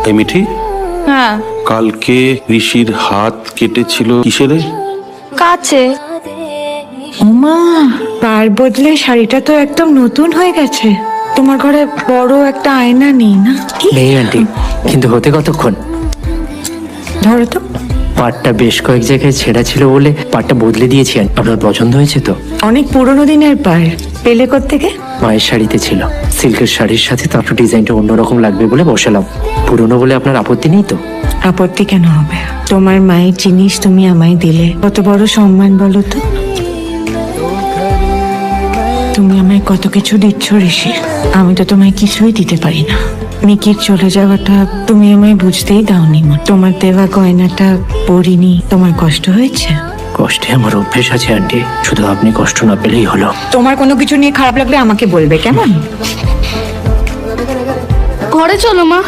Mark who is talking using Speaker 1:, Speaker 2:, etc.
Speaker 1: এই মিঠি,
Speaker 2: হ্যাঁ,
Speaker 1: কালকে ঋষির হাত কেটেছিল কিসেরে?
Speaker 2: কাছে।
Speaker 3: ওমা, পার বদলে শাড়িটা তো একদম নতুন হয়ে গেছে। তোমার ঘরে বড় একটা আয়না নেই না?
Speaker 4: নেই আন্টি, কিন্তু হতে কতক্ষণ?
Speaker 3: ধরো তো।
Speaker 4: পাটটা বেশ কয়েক জায়গায় ছেঁড়া ছিল বলে পাটটা বদলে দিয়েছি। আপনার পছন্দ হয়েছে তো?
Speaker 3: অনেক পুরোনো দিনের পার। পেলে কোত্থেকে?
Speaker 4: মায়ের শাড়িতে ছিল। সিল্কের শাড়ির সাথে তো একটু ডিজাইনটা অন্যরকম লাগবে বলে বসালাম। পুরনো বলে আপনার আপত্তি নেই তো?
Speaker 3: আপত্তি কেন হবে? তোমার মায়ের জিনিস তুমি আমায় দিলে, কত বড় সম্মান বলো তো। তুমি আমায় কত কিছু দিচ্ছ ঋষি, আমি তো তোমায় কিছুই দিতে পারি না। মিকির চলে যাওয়াটা তুমি আমায় বুঝতেই দাওনি মা। তোমার দেওয়া গয়নাটা পরিনি, তোমার কষ্ট হয়েছে?
Speaker 4: কষ্টে আমার অভ্যেস আছে আন্টি, শুধু আপনি কষ্ট না পেলেই হলো।
Speaker 3: তোমার কোনো কিছু নিয়ে খারাপ লাগলে আমাকে বলবে, কেমন?
Speaker 2: ঘরে চলো মা।